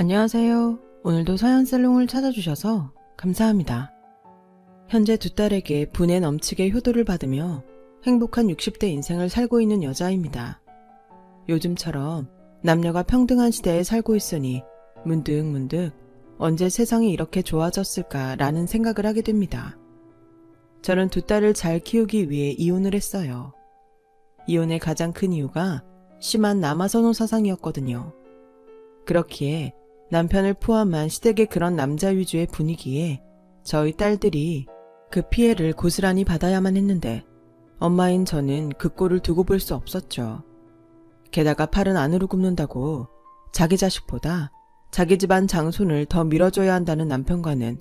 안녕하세요. 오늘도 서연살롱을 찾아주셔서 감사합니다. 현재 두 딸에게 분에 넘치게 효도를 받으며 행복한 60대 인생을 살고 있는 여자입니다. 요즘처럼 남녀가 평등한 시대에 살고 있으니 문득 언제 세상이 이렇게 좋아졌을까라는 생각을 하게 됩니다. 저는 두 딸을 잘 키우기 위해 이혼을 했어요. 이혼의 가장 큰 이유가 심한 남아선호 사상이었거든요. 그렇기에 남편을 포함한 시댁의 그런 남자 위주의 분위기에 저희 딸들이 그 피해를 고스란히 받아야만 했는데 엄마인 저는 그 꼴을 두고 볼 수 없었죠. 게다가 팔은 안으로 굽는다고 자기 자식보다 자기 집안 장손을 더 밀어줘야 한다는 남편과는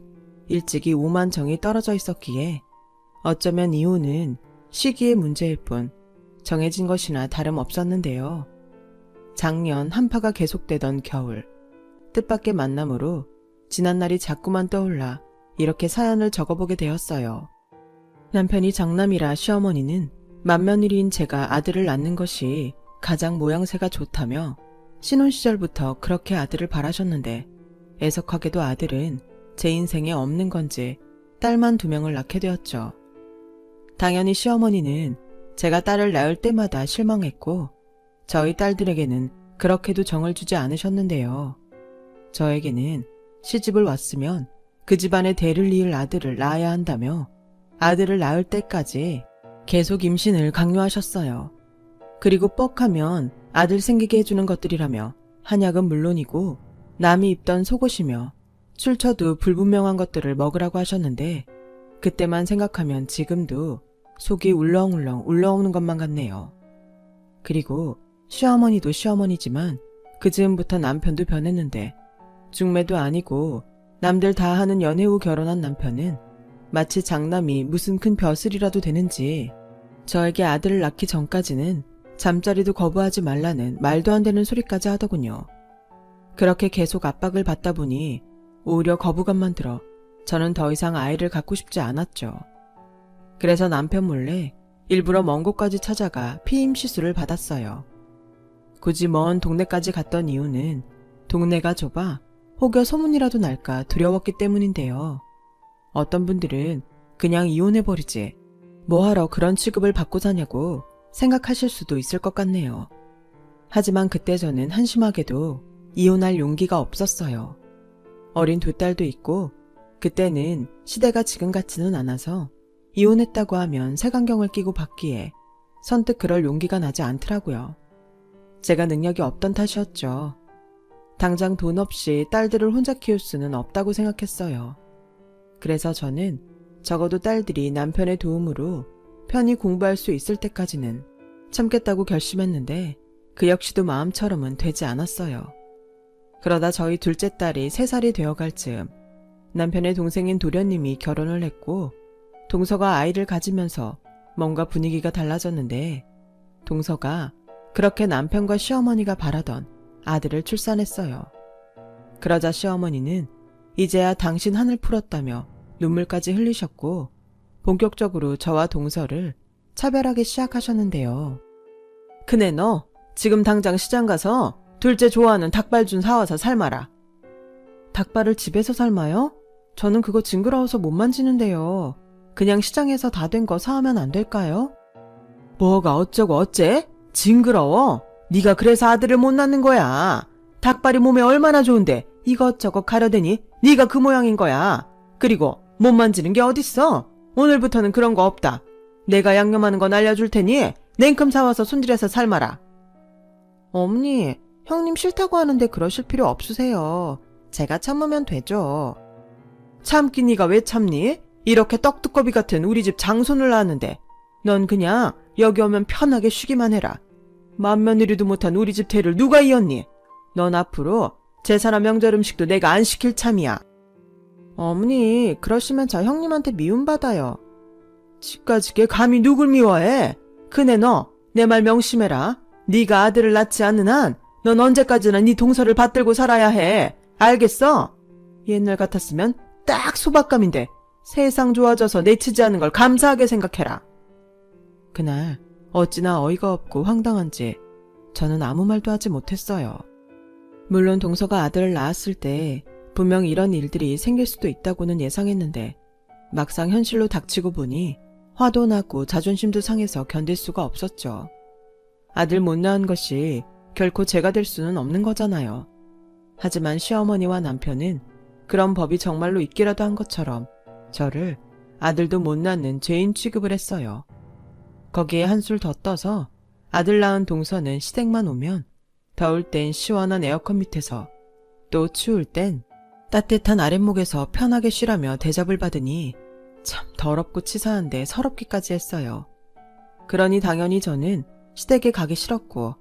일찍이 오만정이 떨어져 있었기에 어쩌면 이혼은 시기의 문제일 뿐 정해진 것이나 다름없었는데요. 작년 한파가 계속되던 겨울, 뜻밖의 만남으로 지난날이 자꾸만 떠올라 이렇게 사연을 적어보게 되었어요. 남편이 장남이라 시어머니는 맏며느리인 제가 아들을 낳는 것이 가장 모양새가 좋다며 신혼시절부터 그렇게 아들을 바라셨는데 애석하게도 아들은 제 인생에 없는 건지 딸만 2명을 낳게 되었죠. 당연히 시어머니는 제가 딸을 낳을 때마다 실망했고 저희 딸들에게는 그렇게도 정을 주지 않으셨는데요. 저에게는 시집을 왔으면 그 집안의 대를 이을 아들을 낳아야 한다며 아들을 낳을 때까지 계속 임신을 강요하셨어요. 그리고 뻑하면 아들 생기게 해주는 것들이라며 한약은 물론이고 남이 입던 속옷이며 출처도 불분명한 것들을 먹으라고 하셨는데 그때만 생각하면 지금도 속이 울렁울렁 울렁오는 것만 같네요. 그리고 시어머니도 시어머니지만 그 즈음부터 남편도 변했는데 중매도 아니고 남들 다 하는 연애 후 결혼한 남편은 마치 장남이 무슨 큰 벼슬이라도 되는지 저에게 아들을 낳기 전까지는 잠자리도 거부하지 말라는 말도 안 되는 소리까지 하더군요. 그렇게 계속 압박을 받다 보니 오히려 거부감만 들어 저는 더 이상 아이를 갖고 싶지 않았죠. 그래서 남편 몰래 일부러 먼 곳까지 찾아가 피임 시술을 받았어요. 굳이 먼 동네까지 갔던 이유는 동네가 좁아 혹여 소문이라도 날까 두려웠기 때문인데요. 어떤 분들은 그냥 이혼해버리지 뭐하러 그런 취급을 받고 사냐고 생각하실 수도 있을 것 같네요. 하지만 그때 저는 한심하게도 이혼할 용기가 없었어요. 어린 두 딸도 있고 그때는 시대가 지금 같지는 않아서 이혼했다고 하면 색안경을 끼고 받기에 선뜻 그럴 용기가 나지 않더라고요. 제가 능력이 없던 탓이었죠. 당장 돈 없이 딸들을 혼자 키울 수는 없다고 생각했어요. 그래서 저는 적어도 딸들이 남편의 도움으로 편히 공부할 수 있을 때까지는 참겠다고 결심했는데 그 역시도 마음처럼은 되지 않았어요. 그러다 저희 둘째 딸이 3살이 되어갈 즈음 남편의 동생인 도련님이 결혼을 했고 동서가 아이를 가지면서 뭔가 분위기가 달라졌는데 동서가 그렇게 남편과 시어머니가 바라던 아들을 출산했어요. 그러자 시어머니는 이제야 당신 한을 풀었다며 눈물까지 흘리셨고 본격적으로 저와 동서를 차별하기 시작하셨는데요. 그네 너 지금 당장 시장 가서 둘째 좋아하는 닭발 좀 사와서 삶아라. 닭발을 집에서 삶아요? 저는 그거 징그러워서 못 만지는데요. 그냥 시장에서 다 된 거 사오면 안 될까요? 뭐가 어쩌고 어째? 징그러워? 네가 그래서 아들을 못 낳는 거야. 닭발이 몸에 얼마나 좋은데 이것저것 가려대니 네가 그 모양인 거야. 그리고 못 만지는 게 어딨어? 오늘부터는 그런 거 없다. 내가 양념하는 건 알려줄 테니 냉큼 사와서 손질해서 삶아라. 어머니, 형님 싫다고 하는데 그러실 필요 없으세요. 제가 참으면 되죠. 참기 네가 왜 참니? 이렇게 떡두꺼비 같은 우리 집 장손을 낳았는데 넌 그냥 여기 오면 편하게 쉬기만 해라. 맏며느리도 못한 우리 집 대를 누가 이었니? 넌 앞으로 제사나 명절 음식도 내가 안 시킬 참이야. 어머니, 그러시면 저 형님한테 미움받아요. 지까지게 감히 누굴 미워해? 그네 너, 내 말 명심해라. 네가 아들을 낳지 않는 한 넌 언제까지나 네 동서를 받들고 살아야 해. 알겠어? 옛날 같았으면 딱 소박감인데 세상 좋아져서 내치지 않은 걸 감사하게 생각해라. 그날 어찌나 어이가 없고 황당한지 저는 아무 말도 하지 못했어요. 물론 동서가 아들을 낳았을 때 분명 이런 일들이 생길 수도 있다고는 예상했는데 막상 현실로 닥치고 보니 화도 나고 자존심도 상해서 견딜 수가 없었죠. 아들 못 낳은 것이 결코 죄가 될 수는 없는 거잖아요. 하지만 시어머니와 남편은 그런 법이 정말로 있기라도 한 것처럼 저를 아들도 못 낳는 죄인 취급을 했어요. 거기에 한술 더 떠서 아들 낳은 동서는 시댁만 오면 더울 땐 시원한 에어컨 밑에서 또 추울 땐 따뜻한 아랫목에서 편하게 쉬라며 대접을 받으니 참 더럽고 치사한데 서럽기까지 했어요. 그러니 당연히 저는 시댁에 가기 싫었고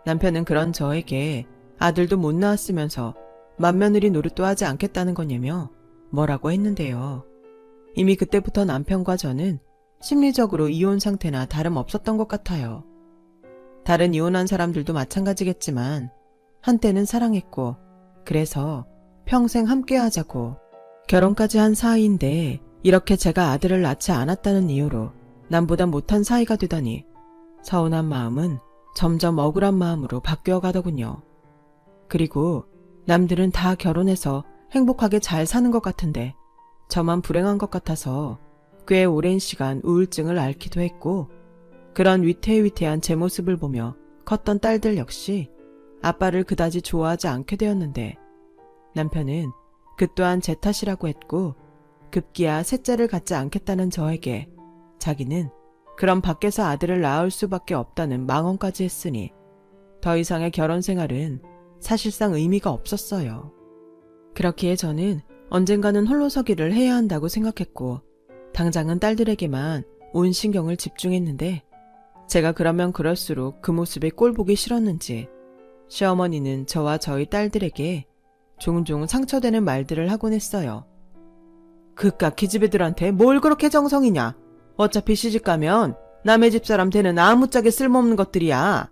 남편은 그런 저에게 아들도 못 낳았으면서 맏며느리 노릇도 하지 않겠다는 거냐며 뭐라고 했는데요. 이미 그때부터 남편과 저는 심리적으로 이혼 상태나 다름없었던 것 같아요. 다른 이혼한 사람들도 마찬가지겠지만 한때는 사랑했고 그래서 평생 함께 하자고 결혼까지 한 사이인데 이렇게 제가 아들을 낳지 않았다는 이유로 남보다 못한 사이가 되다니 서운한 마음은 점점 억울한 마음으로 바뀌어 가더군요. 그리고 남들은 다 결혼해서 행복하게 잘 사는 것 같은데 저만 불행한 것 같아서 꽤 오랜 시간 우울증을 앓기도 했고 그런 위태위태한 제 모습을 보며 컸던 딸들 역시 아빠를 그다지 좋아하지 않게 되었는데 남편은 그 또한 제 탓이라고 했고 급기야 셋째를 갖지 않겠다는 저에게 자기는 그럼 밖에서 아들을 낳을 수밖에 없다는 망언까지 했으니 더 이상의 결혼 생활은 사실상 의미가 없었어요. 그렇기에 저는 언젠가는 홀로서기를 해야 한다고 생각했고 당장은 딸들에게만 온 신경을 집중했는데 제가 그러면 그럴수록 그 모습에 꼴보기 싫었는지 시어머니는 저와 저희 딸들에게 종종 상처되는 말들을 하곤 했어요. 그깟 기집애들한테 뭘 그렇게 정성이냐. 어차피 시집가면 남의 집사람 되는 아무짝에 쓸모없는 것들이야.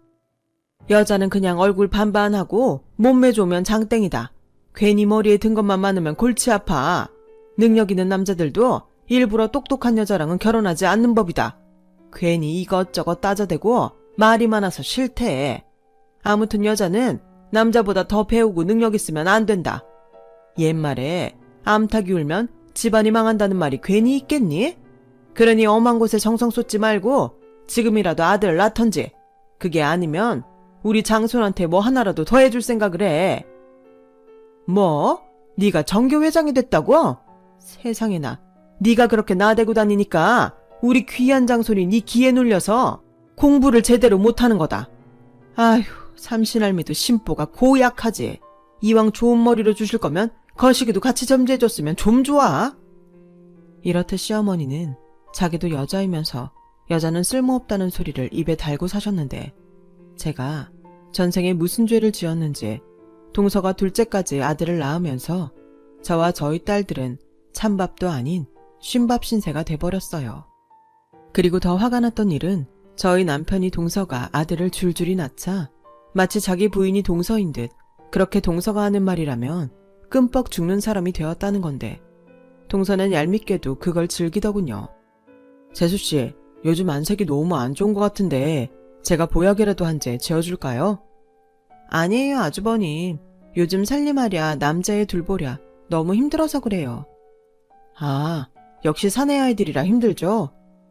여자는 그냥 얼굴 반반하고 몸매 좋으면 장땡이다. 괜히 머리에 든 것만 많으면 골치 아파. 능력 있는 남자들도 일부러 똑똑한 여자랑은 결혼하지 않는 법이다. 괜히 이것저것 따져대고 말이 많아서 싫대. 아무튼 여자는 남자보다 더 배우고 능력 있으면 안 된다. 옛말에 암탉이 울면 집안이 망한다는 말이 괜히 있겠니? 그러니 엄한 곳에 정성 쏟지 말고 지금이라도 아들을 낳던지. 그게 아니면 우리 장손한테 뭐 하나라도 더 해줄 생각을 해. 뭐? 네가 정교회장이 됐다고? 세상에나. 네가 그렇게 나대고 다니니까 우리 귀한 장손이 네 기에 눌려서 공부를 제대로 못하는 거다. 아휴, 삼신할미도 심보가 고약하지. 이왕 좋은 머리로 주실 거면 거시기도 같이 점지해줬으면 좀 좋아. 이렇듯 시어머니는 자기도 여자이면서 여자는 쓸모없다는 소리를 입에 달고 사셨는데 제가 전생에 무슨 죄를 지었는지 동서가 둘째까지 아들을 낳으면서 저와 저희 딸들은 찬밥도 아닌 쉰밥 신세가 돼버렸어요. 그리고 더 화가 났던 일은 저희 남편이 동서가 아들을 줄줄이 낳자 마치 자기 부인이 동서인 듯 그렇게 동서가 하는 말이라면 끔뻑 죽는 사람이 되었다는 건데 동서는 얄밉게도 그걸 즐기더군요. 재수씨, 요즘 안색이 너무 안 좋은 것 같은데 제가 보약이라도 한 제 지어줄까요? 아니에요, 아주버님. 요즘 살림하랴 남자애 둘보랴 너무 힘들어서 그래요. 아, 역시 사내 아이들이라 힘들죠?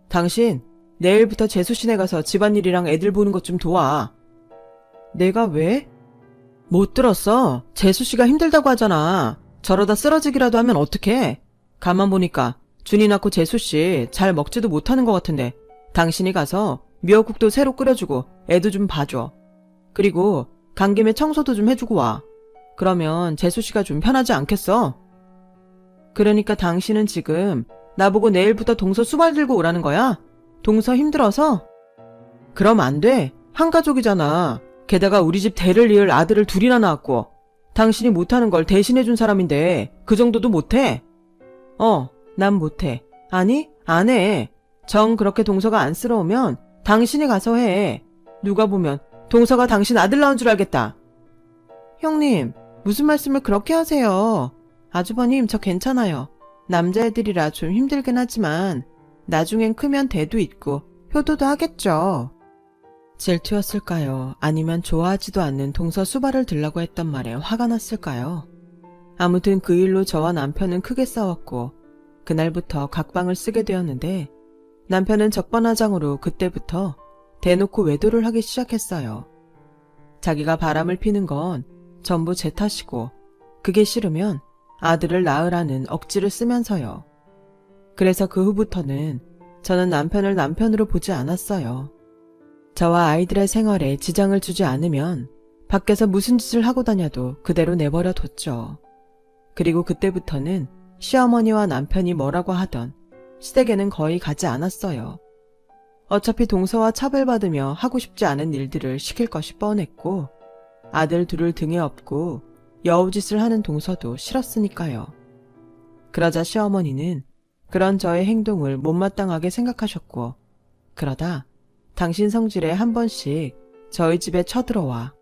당신 내일부터 재수씨네 가서 집안일이랑 애들 보는 것 좀 도와. 내가 왜? 못 들었어. 재수씨가 힘들다고 하잖아. 저러다 쓰러지기라도 하면 어떡해. 가만 보니까 준이 낳고 재수씨 잘 먹지도 못하는 것 같은데 당신이 가서 미역국도 새로 끓여주고 애도 좀 봐줘. 그리고 간 김에 청소도 좀 해주고 와. 그러면 재수씨가 좀 편하지 않겠어? 그러니까 당신은 지금 나보고 내일부터 동서 수발 들고 오라는 거야? 동서 힘들어서? 그럼 안 돼. 한 가족이잖아. 게다가 우리 집 대를 이을 아들을 둘이나 낳았고 당신이 못하는 걸 대신해준 사람인데 그 정도도 못해? 난 못해. 아니, 안 해. 정 그렇게 동서가 안쓰러우면 당신이 가서 해. 누가 보면 동서가 당신 아들 낳은 줄 알겠다. 형님, 무슨 말씀을 그렇게 하세요. 아주버님, 저 괜찮아요. 남자애들이라 좀 힘들긴 하지만 나중엔 크면 대도 있고 효도도 하겠죠. 질투였을까요? 아니면 좋아하지도 않는 동서 수발을 들라고 했던 말에 화가 났을까요? 아무튼 그 일로 저와 남편은 크게 싸웠고 그날부터 각방을 쓰게 되었는데 남편은 적반하장으로 그때부터 대놓고 외도를 하기 시작했어요. 자기가 바람을 피는 건 전부 제 탓이고 그게 싫으면 아들을 낳으라는 억지를 쓰면서요. 그래서 그 후부터는 저는 남편을 남편으로 보지 않았어요. 저와 아이들의 생활에 지장을 주지 않으면 밖에서 무슨 짓을 하고 다녀도 그대로 내버려 뒀죠. 그리고 그때부터는 시어머니와 남편이 뭐라고 하던 시댁에는 거의 가지 않았어요. 어차피 동서와 차별받으며 하고 싶지 않은 일들을 시킬 것이 뻔했고 아들 둘을 등에 업고 여우짓을 하는 동서도 싫었으니까요. 그러자 시어머니는 그런 저의 행동을 못마땅하게 생각하셨고 그러다 당신 성질에 한 번씩 저희 집에 쳐들어와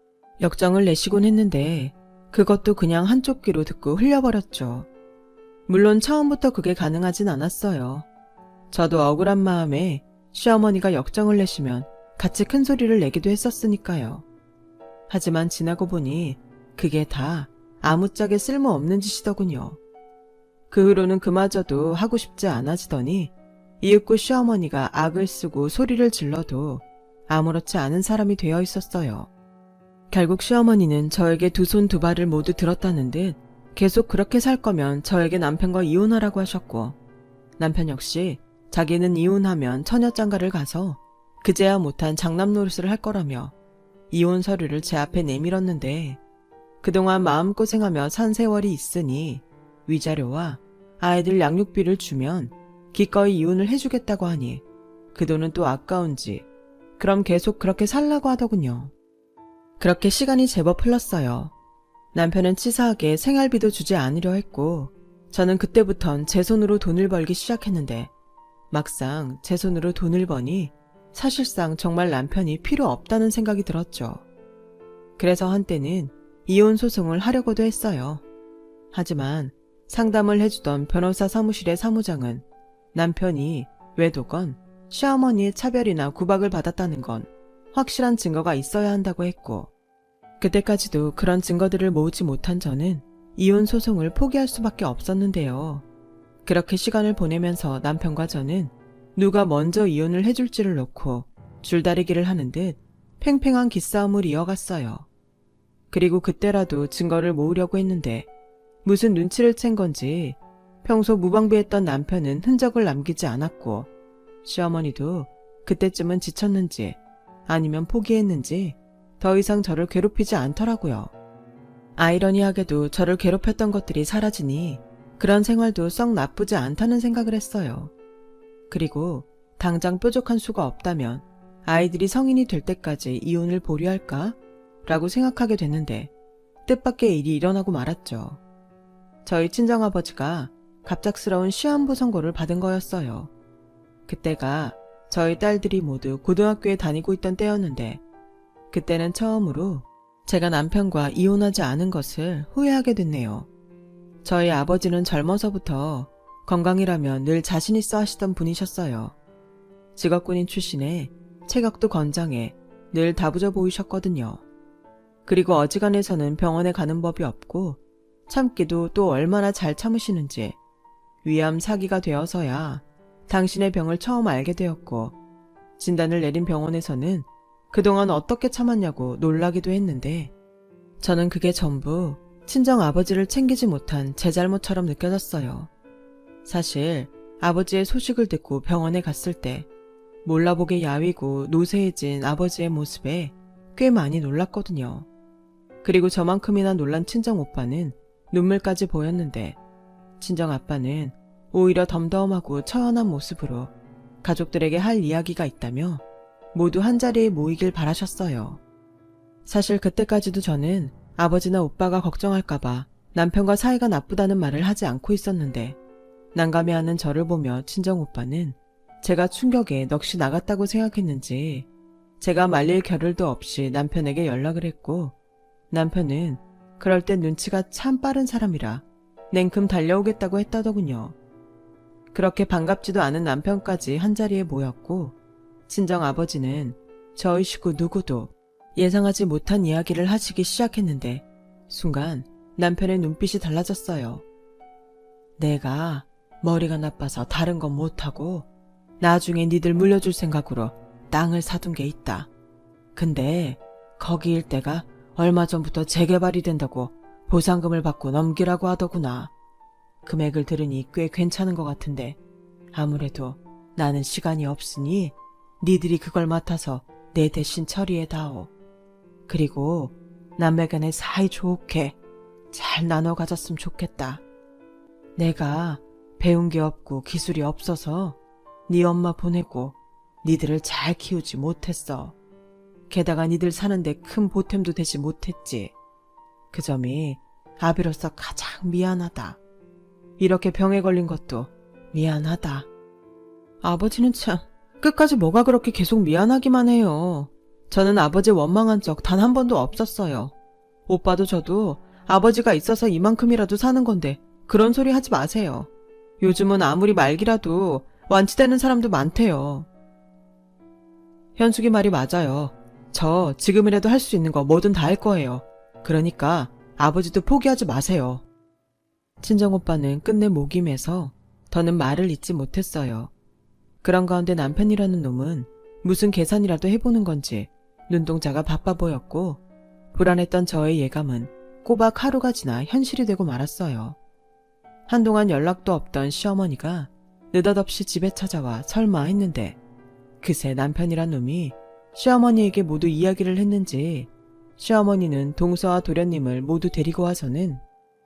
역정을 내시곤 했는데 그것도 그냥 한쪽 귀로 듣고 흘려버렸죠. 물론 처음부터 그게 가능하진 않았어요. 저도 억울한 마음에 시어머니가 역정을 내시면 같이 큰 소리를 내기도 했었으니까요. 하지만 지나고 보니 그게 다 아무짝에 쓸모없는 짓이더군요. 그 후로는 그마저도 하고 싶지 않아지더니 이윽고 시어머니가 악을 쓰고 소리를 질러도 아무렇지 않은 사람이 되어 있었어요. 결국 시어머니는 저에게 두 손 두 발을 모두 들었다는 듯 계속 그렇게 살 거면 저에게 남편과 이혼하라고 하셨고 남편 역시 자기는 이혼하면 처녀장가를 가서 그제야 못한 장남 노릇을 할 거라며 이혼 서류를 제 앞에 내밀었는데 그동안 마음고생하며 산 세월이 있으니 위자료와 아이들 양육비를 주면 기꺼이 이혼을 해주겠다고 하니 그 돈은 또 아까운지 그럼 계속 그렇게 살라고 하더군요. 그렇게 시간이 제법 흘렀어요. 남편은 치사하게 생활비도 주지 않으려 했고 저는 그때부턴 제 손으로 돈을 벌기 시작했는데 막상 제 손으로 돈을 버니 사실상 정말 남편이 필요 없다는 생각이 들었죠. 그래서 한때는 이혼 소송을 하려고도 했어요. 하지만 상담을 해주던 변호사 사무실의 사무장은 남편이 외도건 시어머니의 차별이나 구박을 받았다는 건 확실한 증거가 있어야 한다고 했고 그때까지도 그런 증거들을 모으지 못한 저는 이혼 소송을 포기할 수밖에 없었는데요. 그렇게 시간을 보내면서 남편과 저는 누가 먼저 이혼을 해줄지를 놓고 줄다리기를 하는 듯 팽팽한 기싸움을 이어갔어요. 그리고 그때라도 증거를 모으려고 했는데 무슨 눈치를 챈 건지 평소 무방비했던 남편은 흔적을 남기지 않았고 시어머니도 그때쯤은 지쳤는지 아니면 포기했는지 더 이상 저를 괴롭히지 않더라고요. 아이러니하게도 저를 괴롭혔던 것들이 사라지니 그런 생활도 썩 나쁘지 않다는 생각을 했어요. 그리고 당장 뾰족한 수가 없다면 아이들이 성인이 될 때까지 이혼을 보류할까? 라고 생각하게 됐는데 뜻밖의 일이 일어나고 말았죠. 저희 친정아버지가 갑작스러운 시한부 선고를 받은 거였어요. 그때가 저희 딸들이 모두 고등학교에 다니고 있던 때였는데 그때는 처음으로 제가 남편과 이혼하지 않은 것을 후회하게 됐네요. 저희 아버지는 젊어서부터 건강이라면 늘 자신 있어 하시던 분이셨어요. 직업군인 출신에 체격도 건장해 늘 다부져 보이셨거든요. 그리고 어지간해서는 병원에 가는 법이 없고 참기도 또 얼마나 잘 참으시는지 위암 사기가 되어서야 당신의 병을 처음 알게 되었고 진단을 내린 병원에서는 그동안 어떻게 참았냐고 놀라기도 했는데 저는 그게 전부 친정 아버지를 챙기지 못한 제 잘못처럼 느껴졌어요. 사실 아버지의 소식을 듣고 병원에 갔을 때 몰라보게 야위고 노쇠해진 아버지의 모습에 꽤 많이 놀랐거든요. 그리고 저만큼이나 놀란 친정 오빠는 눈물까지 보였는데 친정 아빠는 오히려 덤덤하고 처연한 모습으로 가족들에게 할 이야기가 있다며 모두 한자리에 모이길 바라셨어요. 사실 그때까지도 저는 아버지나 오빠가 걱정할까봐 남편과 사이가 나쁘다는 말을 하지 않고 있었는데 난감해하는 저를 보며 친정오빠는 제가 충격에 넋이 나갔다고 생각했는지 제가 말릴 겨를도 없이 남편에게 연락을 했고 남편은 그럴 땐 눈치가 참 빠른 사람이라 냉큼 달려오겠다고 했다더군요. 그렇게 반갑지도 않은 남편까지 한자리에 모였고 친정아버지는 저희 식구 누구도 예상하지 못한 이야기를 하시기 시작했는데 순간 남편의 눈빛이 달라졌어요. 내가 머리가 나빠서 다른 건 못하고 나중에 니들 물려줄 생각으로 땅을 사둔 게 있다. 근데 거기 일대가 얼마 전부터 재개발이 된다고 보상금을 받고 넘기라고 하더구나. 금액을 들으니 꽤 괜찮은 것 같은데 아무래도 나는 시간이 없으니 니들이 그걸 맡아서 내 대신 처리해다오. 그리고 남매간에 사이좋게 잘 나눠 가졌으면 좋겠다. 내가 배운 게 없고 기술이 없어서 네 엄마 보내고 니들을 잘 키우지 못했어. 게다가 니들 사는데 큰 보탬도 되지 못했지. 그 점이 아비로서 가장 미안하다. 이렇게 병에 걸린 것도 미안하다. 아버지는 참 끝까지 뭐가 그렇게 계속 미안하기만 해요. 저는 아버지 원망한 적 단 한 번도 없었어요. 오빠도 저도 아버지가 있어서 이만큼이라도 사는 건데 그런 소리 하지 마세요. 요즘은 아무리 말기라도 완치되는 사람도 많대요. 현숙이 말이 맞아요. 저 지금이라도 할 수 있는 거 뭐든 다 할 거예요. 그러니까 아버지도 포기하지 마세요. 친정오빠는 끝내 목이 메서 더는 말을 잇지 못했어요. 그런 가운데 남편이라는 놈은 무슨 계산이라도 해보는 건지 눈동자가 바빠 보였고 불안했던 저의 예감은 꼬박 하루가 지나 현실이 되고 말았어요. 한동안 연락도 없던 시어머니가 느닷없이 집에 찾아와 설마 했는데 그새 남편이란 놈이 시어머니에게 모두 이야기를 했는지 시어머니는 동서와 도련님을 모두 데리고 와서는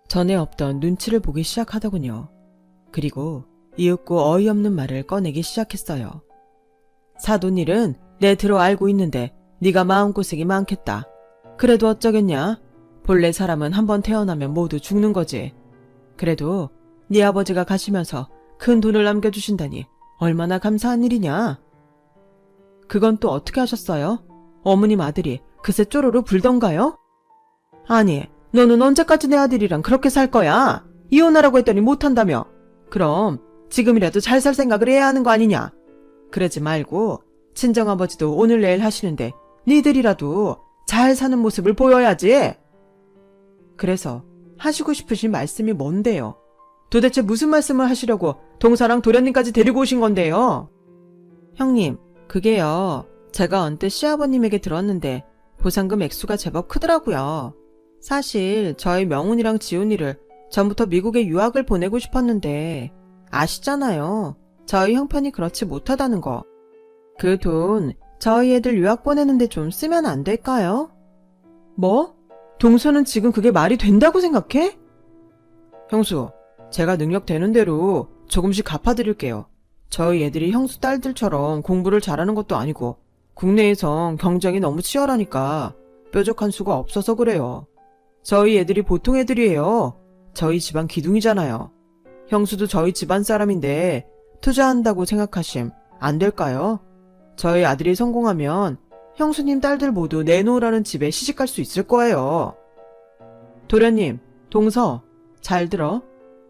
전에 없던 눈치를 보기 시작하더군요. 그리고 이윽고 어이없는 말을 꺼내기 시작했어요. 사돈 일은 내 들어 알고 있는데 네가 마음고생이 많겠다. 그래도 어쩌겠냐? 본래 사람은 한번 태어나면 모두 죽는 거지. 그래도 네 아버지가 가시면서 큰 돈을 남겨주신다니 얼마나 감사한 일이냐? 그건 또 어떻게 하셨어요? 어머님 아들이 그새 쪼로로 불던가요? 아니, 너는 언제까지 내 아들이랑 그렇게 살 거야? 이혼하라고 했더니 못한다며. 그럼 지금이라도 잘 살 생각을 해야 하는 거 아니냐? 그러지 말고 친정아버지도 오늘 내일 하시는데 니들이라도 잘 사는 모습을 보여야지. 그래서 하시고 싶으신 말씀이 뭔데요? 도대체 무슨 말씀을 하시려고 동서랑 도련님까지 데리고 오신 건데요? 형님, 그게요. 제가 언뜻 시아버님에게 들었는데 보상금 액수가 제법 크더라고요. 사실 저희 명훈이랑 지훈이를 전부터 미국에 유학을 보내고 싶었는데 아시잖아요. 저희 형편이 그렇지 못하다는 거. 그 돈 저희 애들 유학 보내는데 좀 쓰면 안 될까요? 뭐? 동서는 지금 그게 말이 된다고 생각해? 형수, 제가 능력 되는 대로 조금씩 갚아드릴게요. 저희 애들이 형수 딸들처럼 공부를 잘하는 것도 아니고 국내에선 경쟁이 너무 치열하니까 뾰족한 수가 없어서 그래요. 저희 애들이 보통 애들이에요. 저희 집안 기둥이잖아요. 형수도 저희 집안 사람인데 투자한다고 생각하심 안 될까요? 저희 아들이 성공하면 형수님 딸들 모두 내놓으라는 집에 시집갈 수 있을 거예요. 도련님, 동서, 잘 들어.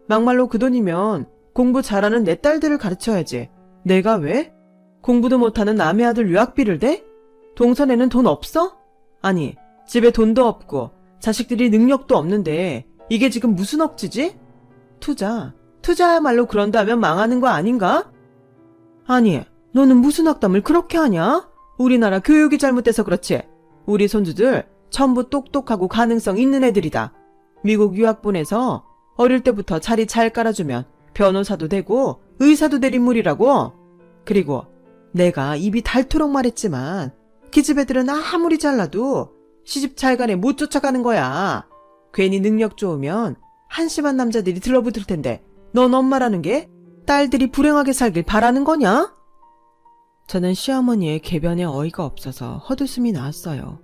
막말로 그 돈이면 공부 잘하는 내 딸들을 가르쳐야지. 내가 왜? 공부도 못하는 남의 아들 유학비를 대? 동선에는 돈 없어? 아니, 집에 돈도 없고 자식들이 능력도 없는데 이게 지금 무슨 억지지? 투자야말로 그런다면 망하는 거 아닌가? 아니, 너는 무슨 악담을 그렇게 하냐? 우리나라 교육이 잘못돼서 그렇지. 우리 손주들 전부 똑똑하고 가능성 있는 애들이다. 미국 유학 보내서 어릴 때부터 자리 잘 깔아주면 변호사도 되고 의사도 될 인물이라고. 그리고 내가 입이 닳도록 말했지만 기집 애들은 아무리 잘나도 시집 잘 가네 못 쫓아가는 거야. 괜히 능력 좋으면 한심한 남자들이 들러붙을 텐데 넌 엄마라는 게 딸들이 불행하게 살길 바라는 거냐? 저는 시어머니의 궤변에 어이가 없어서 헛웃음이 나왔어요.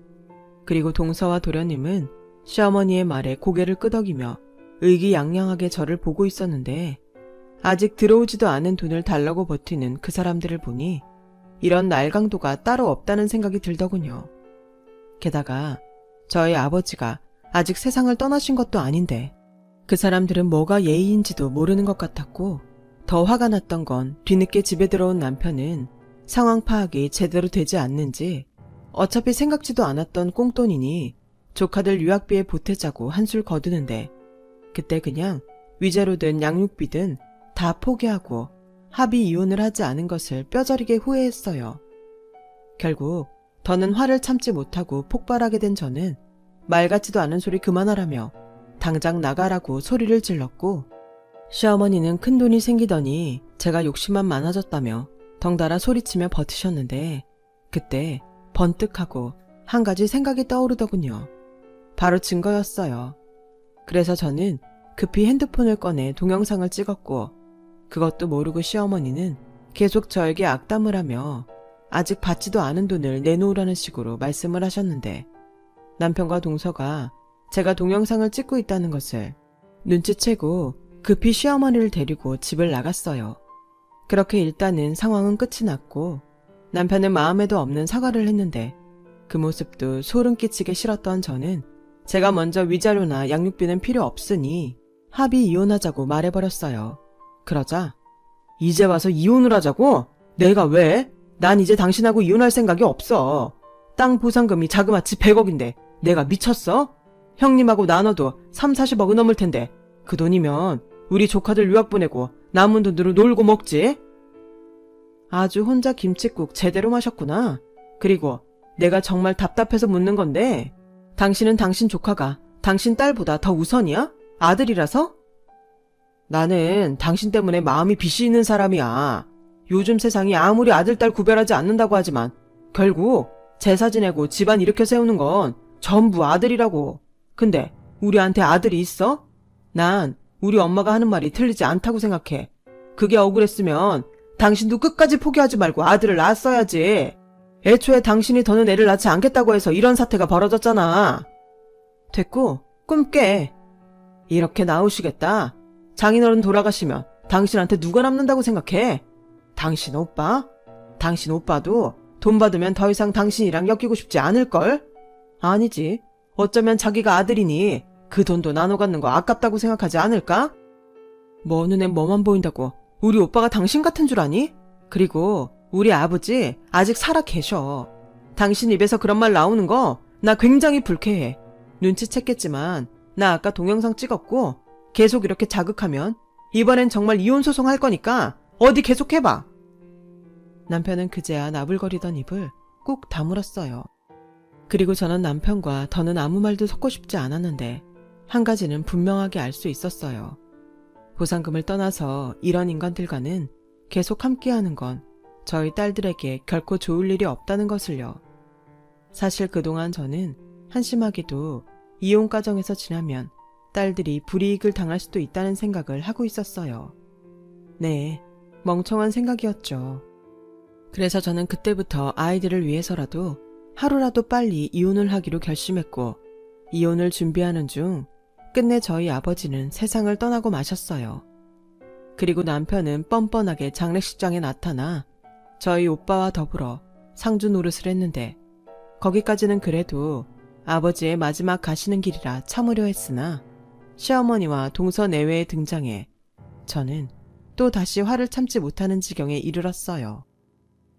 그리고 동서와 도련님은 시어머니의 말에 고개를 끄덕이며 의기양양하게 저를 보고 있었는데 아직 들어오지도 않은 돈을 달라고 버티는 그 사람들을 보니 이런 날강도가 따로 없다는 생각이 들더군요. 게다가 저희 아버지가 아직 세상을 떠나신 것도 아닌데 그 사람들은 뭐가 예의인지도 모르는 것 같았고 더 화가 났던 건 뒤늦게 집에 들어온 남편은 상황 파악이 제대로 되지 않는지 어차피 생각지도 않았던 꽁돈이니 조카들 유학비에 보태자고 한술 거두는데 그때 그냥 위자료든 양육비든 다 포기하고 합의 이혼을 하지 않은 것을 뼈저리게 후회했어요. 결국 더는 화를 참지 못하고 폭발하게 된 저는 말 같지도 않은 소리 그만하라며 당장 나가라고 소리를 질렀고 시어머니는 큰돈이 생기더니 제가 욕심만 많아졌다며 덩달아 소리치며 버티셨는데 그때 번뜩하고 한 가지 생각이 떠오르더군요. 바로 증거였어요. 그래서 저는 급히 핸드폰을 꺼내 동영상을 찍었고 그것도 모르고 시어머니는 계속 저에게 악담을 하며 아직 받지도 않은 돈을 내놓으라는 식으로 말씀을 하셨는데 남편과 동서가 제가 동영상을 찍고 있다는 것을 눈치채고 급히 시어머니를 데리고 집을 나갔어요. 그렇게 일단은 상황은 끝이 났고 남편은 마음에도 없는 사과를 했는데 그 모습도 소름 끼치게 싫었던 저는 제가 먼저 위자료나 양육비는 필요 없으니 합의 이혼하자고 말해버렸어요. 그러자 이제 와서 이혼을 하자고? 내가 왜? 난 이제 당신하고 이혼할 생각이 없어. 땅 보상금이 자그마치 100억인데 내가 미쳤어? 형님하고 나눠도 3, 40억은 넘을 텐데 그 돈이면 우리 조카들 유학 보내고 남은 돈으로 놀고 먹지? 아주 혼자 김칫국 제대로 마셨구나. 그리고 내가 정말 답답해서 묻는 건데 당신은 당신 조카가 당신 딸보다 더 우선이야? 아들이라서? 나는 당신 때문에 마음이 빚이 있는 사람이야. 요즘 세상이 아무리 아들, 딸 구별하지 않는다고 하지만 결국 제사 지내고 집안 일으켜 세우는 건 전부 아들이라고. 근데 우리한테 아들이 있어? 난 우리 엄마가 하는 말이 틀리지 않다고 생각해. 그게 억울했으면 당신도 끝까지 포기하지 말고 아들을 낳았어야지. 애초에 당신이 더는 애를 낳지 않겠다고 해서 이런 사태가 벌어졌잖아. 됐고 꿈 깨. 이렇게 나오시겠다. 장인어른 돌아가시면 당신한테 누가 남는다고 생각해? 당신 오빠? 당신 오빠도 돈 받으면 더 이상 당신이랑 엮이고 싶지 않을걸? 아니지. 어쩌면 자기가 아들이니 그 돈도 나눠 갖는 거 아깝다고 생각하지 않을까? 뭐 눈에 뭐만 보인다고 우리 오빠가 당신 같은 줄 아니? 그리고 우리 아버지 아직 살아 계셔. 당신 입에서 그런 말 나오는 거 나 굉장히 불쾌해. 눈치챘겠지만 나 아까 동영상 찍었고 계속 이렇게 자극하면 이번엔 정말 이혼 소송할 거니까 어디 계속 해봐. 남편은 그제야 나불거리던 입을 꾹 다물었어요. 그리고 저는 남편과 더는 아무 말도 섞고 싶지 않았는데 한 가지는 분명하게 알 수 있었어요. 보상금을 떠나서 이런 인간들과는 계속 함께하는 건 저희 딸들에게 결코 좋을 일이 없다는 것을요. 사실 그동안 저는 한심하게도 이혼 과정에서 지나면 딸들이 불이익을 당할 수도 있다는 생각을 하고 있었어요. 네, 멍청한 생각이었죠. 그래서 저는 그때부터 아이들을 위해서라도 하루라도 빨리 이혼을 하기로 결심했고 이혼을 준비하는 중 끝내 저희 아버지는 세상을 떠나고 마셨어요. 그리고 남편은 뻔뻔하게 장례식장에 나타나 저희 오빠와 더불어 상주 노릇을 했는데 거기까지는 그래도 아버지의 마지막 가시는 길이라 참으려 했으나 시어머니와 동서 내외에 등장해 저는 또 다시 화를 참지 못하는 지경에 이르렀어요.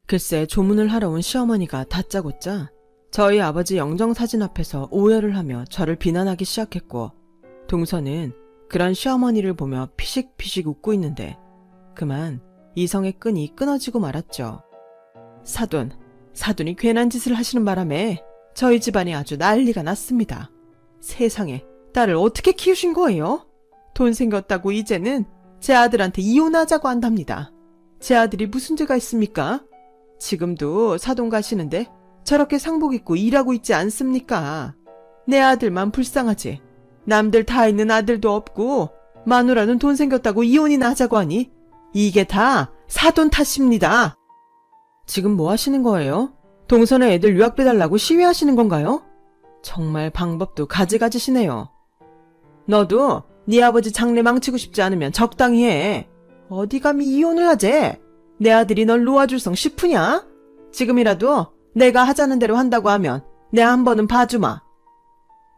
글쎄 조문을 하러 온 시어머니가 다짜고짜 저희 아버지 영정사진 앞에서 오열을 하며 저를 비난하기 시작했고 동서는 그런 시어머니를 보며 피식피식 웃고 있는데 그만 이성의 끈이 끊어지고 말았죠. 사돈이 괜한 짓을 하시는 바람에 저희 집안이 아주 난리가 났습니다. 세상에 딸을 어떻게 키우신 거예요? 돈 생겼다고 이제는 제 아들한테 이혼하자고 한답니다. 제 아들이 무슨 죄가 있습니까? 지금도 사돈 가시는데 저렇게 상복 입고 일하고 있지 않습니까? 내 아들만 불쌍하지. 남들 다 있는 아들도 없고 마누라는 돈 생겼다고 이혼이나 하자고 하니 이게 다 사돈 탓입니다. 지금 뭐 하시는 거예요? 동선에 애들 유학비 달라고 시위하시는 건가요? 정말 방법도 가지가지시네요. 너도 네 아버지 장래 망치고 싶지 않으면 적당히 해. 어디 감히 이혼을 하재? 내 아들이 널 놓아줄 성 싶으냐? 지금이라도 내가 하자는 대로 한다고 하면 내 한 번은 봐주마.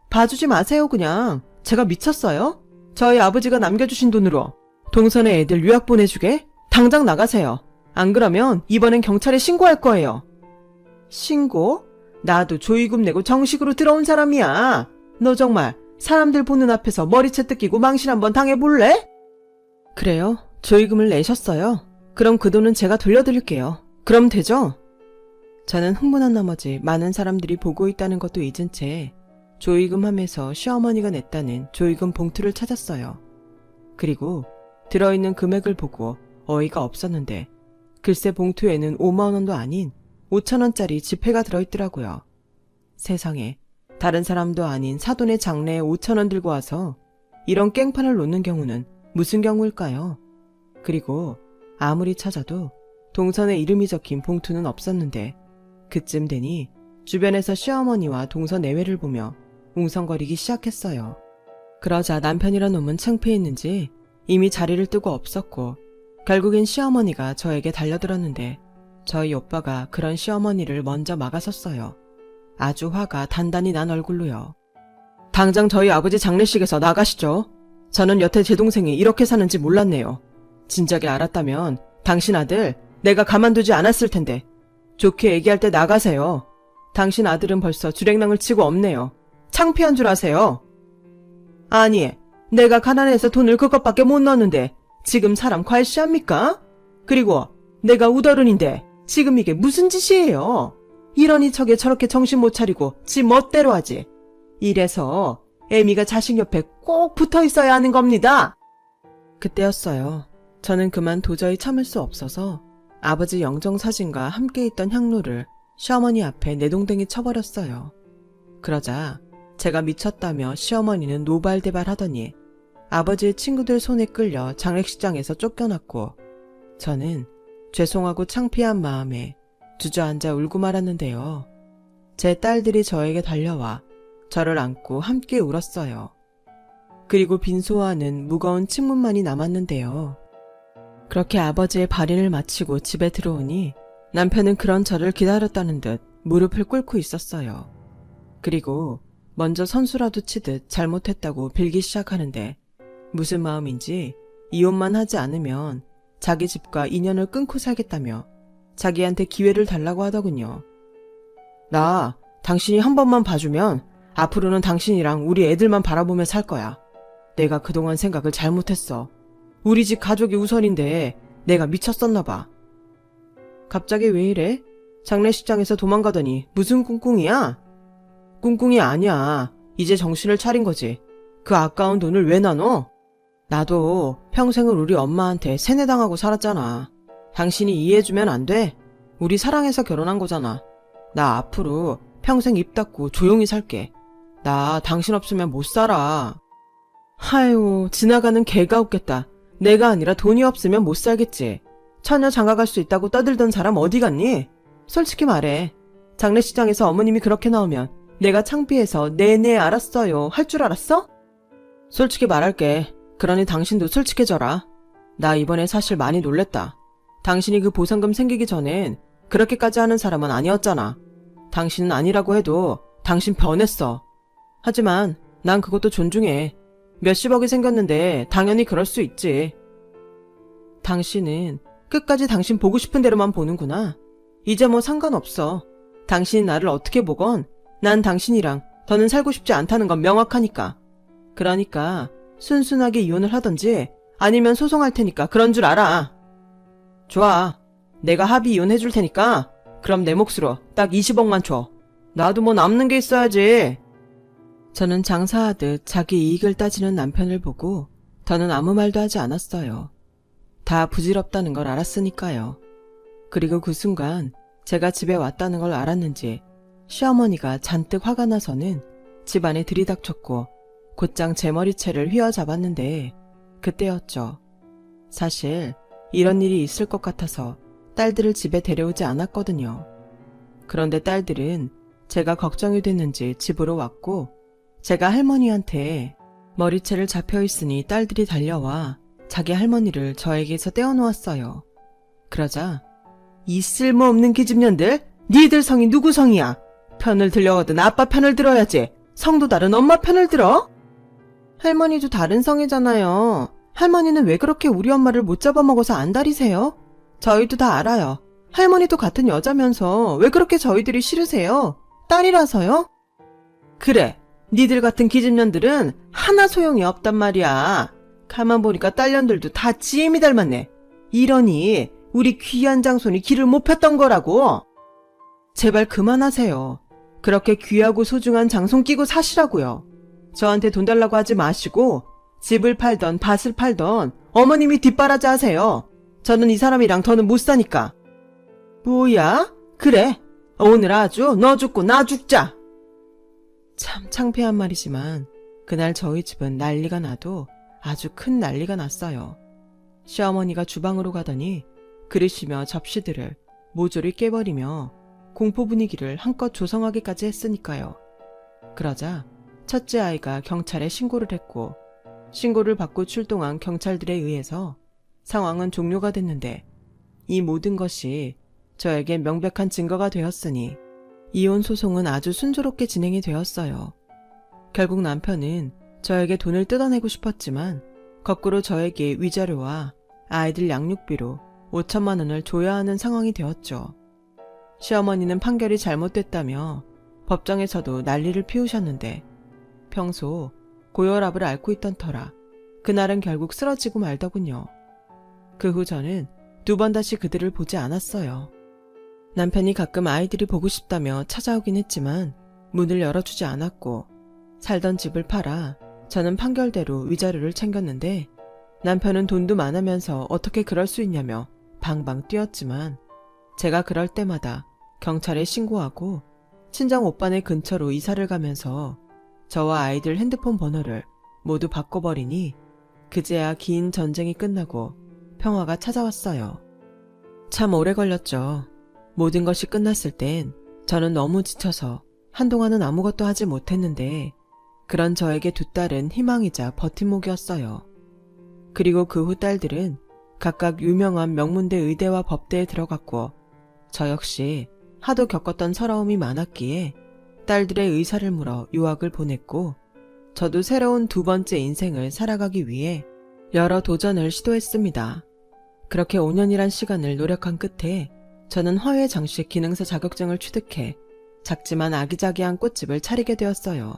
봐주지 마세요 그냥. 제가 미쳤어요? 저희 아버지가 남겨주신 돈으로 동선에 애들 유학 보내주게? 당장 나가세요. 안 그러면 이번엔 경찰에 신고할 거예요. 신고? 나도 조의금 내고 정식으로 들어온 사람이야. 너 정말 사람들 보는 앞에서 머리채 뜯기고 망신 한번 당해볼래? 그래요? 조의금을 내셨어요? 그럼 그 돈은 제가 돌려드릴게요. 그럼 되죠? 저는 흥분한 나머지 많은 사람들이 보고 있다는 것도 잊은 채 조의금 함에서 시어머니가 냈다는 조의금 봉투를 찾았어요. 그리고 들어있는 금액을 보고 어이가 없었는데 글쎄 봉투에는 5만 원도 아닌 5천 원짜리 지폐가 들어있더라고요. 세상에, 다른 사람도 아닌 사돈의 장래에 5천 원 들고 와서 이런 깽판을 놓는 경우는 무슨 경우일까요? 그리고 아무리 찾아도 동선에 이름이 적힌 봉투는 없었는데 그쯤 되니 주변에서 시어머니와 동선 내외를 보며 웅성거리기 시작했어요. 그러자 남편이란 놈은 창피했는지 이미 자리를 뜨고 없었고 결국엔 시어머니가 저에게 달려들었는데 저희 오빠가 그런 시어머니를 먼저 막아섰어요. 아주 화가 단단히 난 얼굴로요. 당장 저희 아버지 장례식에서 나가시죠. 저는 여태 제 동생이 이렇게 사는지 몰랐네요. 진작에 알았다면 당신 아들 내가 가만두지 않았을 텐데 좋게 얘기할 때 나가세요. 당신 아들은 벌써 주랭랑을 치고 없네요. 창피한 줄 아세요? 아니, 내가 가난해서 돈을 그것밖에 못 넣었는데 지금 사람 괄시합니까? 그리고 내가 우더른인데 지금 이게 무슨 짓이에요? 이러니 저게 저렇게 정신 못 차리고 지 멋대로 하지. 이래서 애미가 자식 옆에 꼭 붙어 있어야 하는 겁니다. 그때였어요. 저는 그만 도저히 참을 수 없어서 아버지 영정사진과 함께 있던 향로를 시어머니 앞에 내동댕이 쳐버렸어요. 그러자 제가 미쳤다며 시어머니는 노발대발 하더니 아버지의 친구들 손에 끌려 장례식장에서 쫓겨났고 저는 죄송하고 창피한 마음에 주저앉아 울고 말았는데요. 제 딸들이 저에게 달려와 저를 안고 함께 울었어요. 그리고 빈소와는 무거운 침문만이 남았는데요. 그렇게 아버지의 발인을 마치고 집에 들어오니 남편은 그런 저를 기다렸다는 듯 무릎을 꿇고 있었어요. 그리고 먼저 선수라도 치듯 잘못했다고 빌기 시작하는데 무슨 마음인지 이혼만 하지 않으면 자기 집과 인연을 끊고 살겠다며 자기한테 기회를 달라고 하더군요. 나 당신이 한 번만 봐주면 앞으로는 당신이랑 우리 애들만 바라보며 살 거야. 내가 그동안 생각을 잘못했어. 우리 집 가족이 우선인데 내가 미쳤었나 봐. 갑자기 왜 이래? 장례식장에서 도망가더니 무슨 꿍꿍이야? 꿍꿍이 아니야. 이제 정신을 차린 거지. 그 아까운 돈을 왜 나눠? 나도 평생을 우리 엄마한테 세뇌당하고 살았잖아. 당신이 이해해주면 안 돼? 우리 사랑해서 결혼한 거잖아. 나 앞으로 평생 입 닫고 조용히 살게. 나 당신 없으면 못 살아. 하유, 지나가는 개가 웃겠다. 내가 아니라 돈이 없으면 못 살겠지. 처녀 장가갈 수 있다고 떠들던 사람 어디 갔니? 솔직히 말해. 장례식장에서 어머님이 그렇게 나오면 내가 창피해서 네네 알았어요 할 줄 알았어? 솔직히 말할게. 그러니 당신도 솔직해져라. 나 이번에 사실 많이 놀랬다. 당신이 그 보상금 생기기 전엔 그렇게까지 하는 사람은 아니었잖아. 당신은 아니라고 해도 당신 변했어. 하지만 난 그것도 존중해. 몇십억이 생겼는데 당연히 그럴 수 있지. 당신은 끝까지 당신 보고 싶은 대로만 보는구나. 이제 뭐 상관없어. 당신이 나를 어떻게 보건 난 당신이랑 더는 살고 싶지 않다는 건 명확하니까. 그러니까 순순하게 이혼을 하던지 아니면 소송할 테니까 그런 줄 알아. 좋아. 내가 합의 이혼해줄 테니까 그럼 내 몫으로 딱 20억만 줘. 나도 뭐 남는 게 있어야지. 저는 장사하듯 자기 이익을 따지는 남편을 보고 더는 아무 말도 하지 않았어요. 다 부질없다는 걸 알았으니까요. 그리고 그 순간 제가 집에 왔다는 걸 알았는지 시어머니가 잔뜩 화가 나서는 집안에 들이닥쳤고 곧장 제 머리채를 휘어잡았는데 그때였죠. 사실 이런 일이 있을 것 같아서 딸들을 집에 데려오지 않았거든요. 그런데 딸들은 제가 걱정이 됐는지 집으로 왔고 제가 할머니한테 머리채를 잡혀있으니 딸들이 달려와 자기 할머니를 저에게서 떼어놓았어요. 그러자 이 쓸모없는 기집년들, 니들 성이 누구 성이야? 편을 들려거든 아빠 편을 들어야지. 성도 다른 엄마 편을 들어? 할머니도 다른 성이잖아요. 할머니는 왜 그렇게 우리 엄마를 못 잡아먹어서 안달이세요? 저희도 다 알아요. 할머니도 같은 여자면서 왜 그렇게 저희들이 싫으세요? 딸이라서요? 그래, 니들 같은 기집년들은 하나 소용이 없단 말이야. 가만 보니까 딸년들도 다 지엠이 닮았네. 이러니 우리 귀한 장손이 길을 못 폈던 거라고. 제발 그만하세요. 그렇게 귀하고 소중한 장손 끼고 사시라고요. 저한테 돈 달라고 하지 마시고 집을 팔던 밭을 팔던 어머님이 뒷바라지 하세요. 저는 이 사람이랑 더는 못 사니까. 뭐야? 그래. 오늘 아주 너 죽고 나 죽자. 참 창피한 말이지만 그날 저희 집은 난리가 나도 아주 큰 난리가 났어요. 시어머니가 주방으로 가더니 그릇이며 접시들을 모조리 깨버리며 공포 분위기를 한껏 조성하기까지 했으니까요. 그러자 첫째 아이가 경찰에 신고를 했고 신고를 받고 출동한 경찰들에 의해서 상황은 종료가 됐는데 이 모든 것이 저에게 명백한 증거가 되었으니 이혼 소송은 아주 순조롭게 진행이 되었어요. 결국 남편은 저에게 돈을 뜯어내고 싶었지만 거꾸로 저에게 위자료와 아이들 양육비로 5천만 원을 줘야 하는 상황이 되었죠. 시어머니는 판결이 잘못됐다며 법정에서도 난리를 피우셨는데 평소 고혈압을 앓고 있던 터라 그날은 결국 쓰러지고 말더군요. 그 후 저는 2번 다시 그들을 보지 않았어요. 남편이 가끔 아이들이 보고 싶다며 찾아오긴 했지만 문을 열어주지 않았고 살던 집을 팔아 저는 판결대로 위자료를 챙겼는데 남편은 돈도 많으면서 어떻게 그럴 수 있냐며 방방 뛰었지만 제가 그럴 때마다 경찰에 신고하고 친정 오빠네 근처로 이사를 가면서 저와 아이들 핸드폰 번호를 모두 바꿔버리니 그제야 긴 전쟁이 끝나고 평화가 찾아왔어요. 참 오래 걸렸죠. 모든 것이 끝났을 땐 저는 너무 지쳐서 한동안은 아무것도 하지 못했는데 그런 저에게 2딸은 희망이자 버팀목이었어요. 그리고 그 후 딸들은 각각 유명한 명문대 의대와 법대에 들어갔고 저 역시 하도 겪었던 서러움이 많았기에 딸들의 의사를 물어 유학을 보냈고 저도 새로운 2번째 인생을 살아가기 위해 여러 도전을 시도했습니다. 그렇게 5년이란 시간을 노력한 끝에 저는 화훼 장식 기능사 자격증을 취득해 작지만 아기자기한 꽃집을 차리게 되었어요.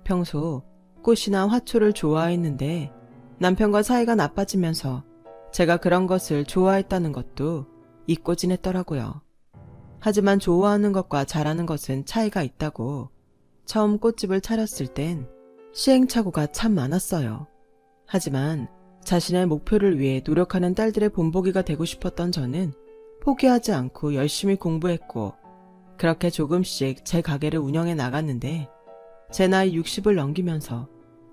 평소 꽃이나 화초를 좋아했는데 남편과 사이가 나빠지면서 제가 그런 것을 좋아했다는 것도 잊고 지냈더라고요. 하지만 좋아하는 것과 잘하는 것은 차이가 있다고 처음 꽃집을 차렸을 땐 시행착오가 참 많았어요. 하지만 자신의 목표를 위해 노력하는 딸들의 본보기가 되고 싶었던 저는 포기하지 않고 열심히 공부했고 그렇게 조금씩 제 가게를 운영해 나갔는데 제 나이 60을 넘기면서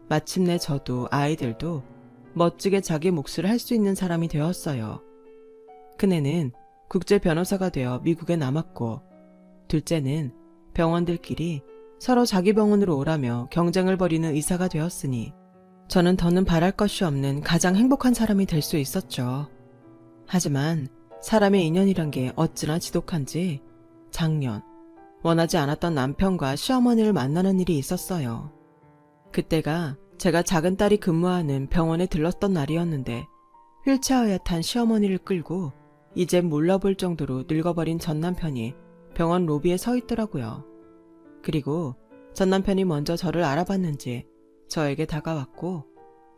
마침내 저도 아이들도 멋지게 자기 몫을 할 수 있는 사람이 되었어요. 큰애는 국제 변호사가 되어 미국에 남았고 둘째는 병원들끼리 서로 자기 병원으로 오라며 경쟁을 벌이는 의사가 되었으니 저는 더는 바랄 것이 없는 가장 행복한 사람이 될 수 있었죠. 하지만 사람의 인연이란 게 어찌나 지독한지 작년 원하지 않았던 남편과 시어머니를 만나는 일이 있었어요. 그때가 제가 작은 딸이 근무하는 병원에 들렀던 날이었는데 휠체어에 탄 시어머니를 끌고 이제 몰라볼 정도로 늙어버린 전 남편이 병원 로비에 서 있더라고요. 그리고 전 남편이 먼저 저를 알아봤는지 저에게 다가왔고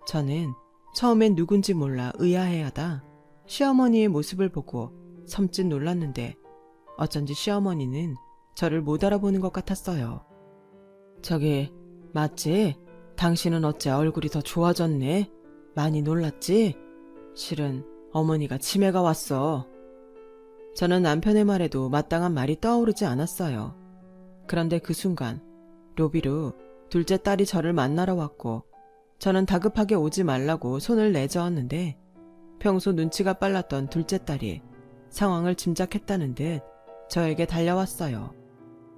저는 처음엔 누군지 몰라 의아해하다 시어머니의 모습을 보고 섬찟 놀랐는데 어쩐지 시어머니는 저를 못 알아보는 것 같았어요. 저기 맞지? 당신은 어째 얼굴이 더 좋아졌네? 많이 놀랐지? 실은 어머니가 치매가 왔어. 저는 남편의 말에도 마땅한 말이 떠오르지 않았어요. 그런데 그 순간 로비로 둘째 딸이 저를 만나러 왔고 저는 다급하게 오지 말라고 손을 내저었는데 평소 눈치가 빨랐던 둘째 딸이 상황을 짐작했다는 듯 저에게 달려왔어요.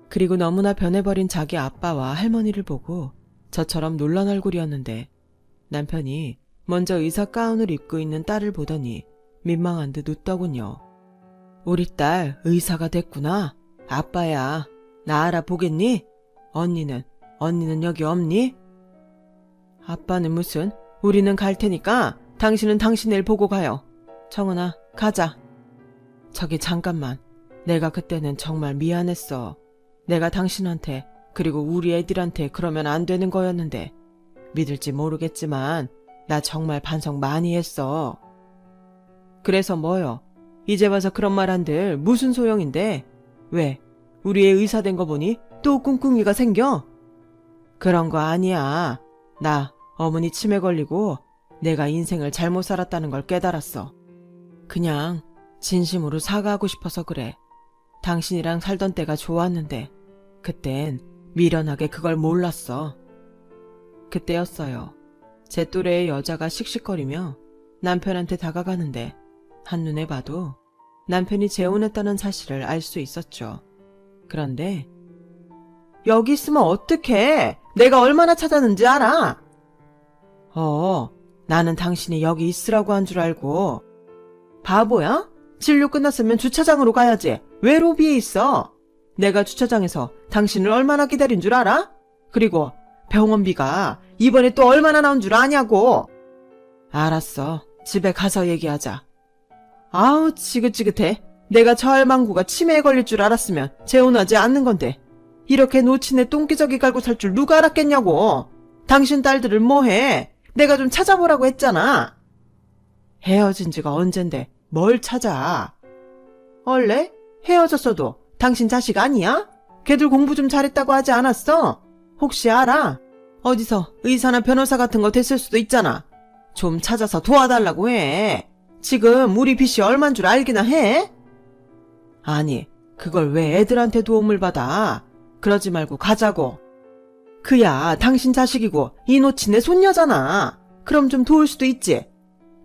그리고 너무나 변해버린 자기 아빠와 할머니를 보고 저처럼 놀란 얼굴이었는데 남편이 먼저 의사 가운을 입고 있는 딸을 보더니 민망한 듯 웃더군요. 우리 딸 의사가 됐구나. 아빠야. 나 알아보겠니? 언니는 여기 없니? 아빠는 무슨? 우리는 갈 테니까 당신은 당신 일 보고 가요. 정은아, 가자. 저기 잠깐만. 내가 그때는 정말 미안했어. 내가 당신한테 그리고 우리 애들한테 그러면 안 되는 거였는데 믿을지 모르겠지만 나 정말 반성 많이 했어. 그래서 뭐요? 이제 와서 그런 말 한들 무슨 소용인데? 왜? 우리 애 의사 된 거 보니 또 꿍꿍이가 생겨? 그런 거 아니야. 나 어머니 치매 걸리고 내가 인생을 잘못 살았다는 걸 깨달았어. 그냥 진심으로 사과하고 싶어서 그래. 당신이랑 살던 때가 좋았는데 그땐 미련하게 그걸 몰랐어. 그때였어요. 제 또래의 여자가 씩씩거리며 남편한테 다가가는데 한눈에 봐도 남편이 재혼했다는 사실을 알 수 있었죠. 그런데 여기 있으면 어떡해? 내가 얼마나 찾았는지 알아? 나는 당신이 여기 있으라고 한 줄 알고. 바보야? 진료 끝났으면 주차장으로 가야지. 왜 로비에 있어? 내가 주차장에서 당신을 얼마나 기다린 줄 알아? 그리고 병원비가 이번에 또 얼마나 나온 줄 아냐고. 알았어. 집에 가서 얘기하자. 아우 지긋지긋해. 내가 저 할망구가 치매에 걸릴 줄 알았으면 재혼하지 않는 건데 이렇게 놓친 애 똥기저귀 갈고 살 줄 누가 알았겠냐고. 당신 딸들을 뭐해? 내가 좀 찾아보라고 했잖아. 헤어진 지가 언젠데 뭘 찾아. 원래 헤어졌어도 당신 자식 아니야? 걔들 공부 좀 잘했다고 하지 않았어? 혹시 알아? 어디서 의사나 변호사 같은 거 됐을 수도 있잖아. 좀 찾아서 도와달라고 해. 지금 우리 빚이 얼만 줄 알기나 해? 아니, 그걸 왜 애들한테 도움을 받아? 그러지 말고 가자고. 그야 당신 자식이고 이 놓친 내 손녀잖아. 그럼 좀 도울 수도 있지.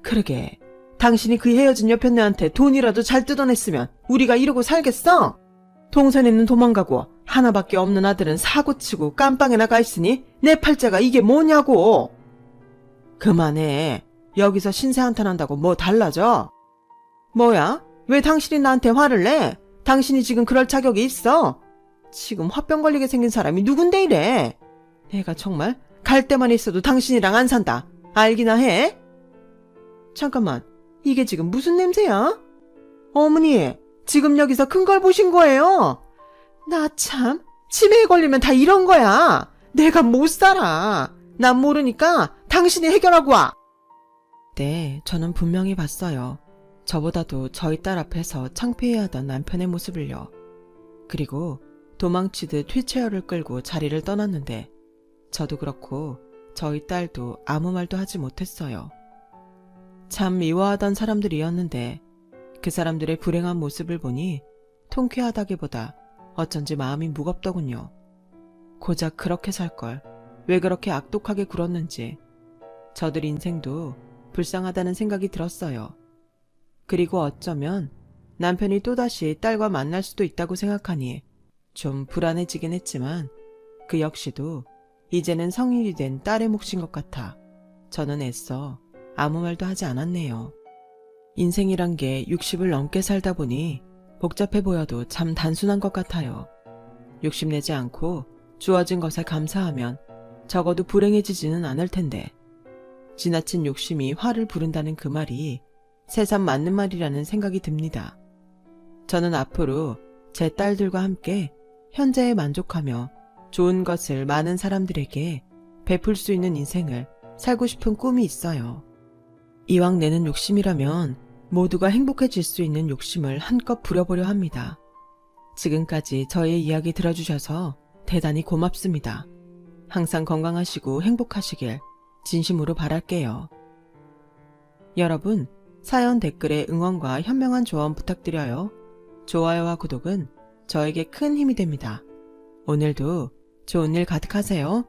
그러게, 당신이 그 헤어진 여편네한테 돈이라도 잘 뜯어냈으면 우리가 이러고 살겠어? 동생이는 도망가고 하나밖에 없는 아들은 사고치고 깜빵에 나가 있으니 내 팔자가 이게 뭐냐고. 그만해. 여기서 신세한탄한다고 뭐 달라져? 뭐야? 왜 당신이 나한테 화를 내? 당신이 지금 그럴 자격이 있어? 지금 화병 걸리게 생긴 사람이 누군데 이래? 내가 정말 갈 데만 있어도 당신이랑 안 산다. 알기나 해? 잠깐만, 이게 지금 무슨 냄새야? 어머니, 지금 여기서 큰 걸 보신 거예요? 나 참, 치매에 걸리면 다 이런 거야. 내가 못 살아. 난 모르니까 당신이 해결하고 와. 네, 저는 분명히 봤어요. 저보다도 저희 딸 앞에서 창피해하던 남편의 모습을요. 그리고 도망치듯 휠체어를 끌고 자리를 떠났는데 저도 그렇고 저희 딸도 아무 말도 하지 못했어요. 참 미워하던 사람들이었는데 그 사람들의 불행한 모습을 보니 통쾌하다기보다 어쩐지 마음이 무겁더군요. 고작 그렇게 살 걸 왜 그렇게 악독하게 굴었는지 저들 인생도 불쌍하다는 생각이 들었어요. 그리고 어쩌면 남편이 또다시 딸과 만날 수도 있다고 생각하니 좀 불안해지긴 했지만 그 역시도 이제는 성인이 된 딸의 몫인 것 같아 저는 애써 아무 말도 하지 않았네요. 인생이란 게 60을 넘게 살다 보니 복잡해 보여도 참 단순한 것 같아요. 욕심내지 않고 주어진 것에 감사하면 적어도 불행해지지는 않을 텐데 지나친 욕심이 화를 부른다는 그 말이 새삼 맞는 말이라는 생각이 듭니다. 저는 앞으로 제 딸들과 함께 현재에 만족하며 좋은 것을 많은 사람들에게 베풀 수 있는 인생을 살고 싶은 꿈이 있어요. 이왕 내는 욕심이라면 모두가 행복해질 수 있는 욕심을 한껏 부려보려 합니다. 지금까지 저의 이야기 들어주셔서 대단히 고맙습니다. 항상 건강하시고 행복하시길 진심으로 바랄게요. 여러분, 사연 댓글에 응원과 현명한 조언 부탁드려요. 좋아요와 구독은 저에게 큰 힘이 됩니다. 오늘도 좋은 일 가득하세요.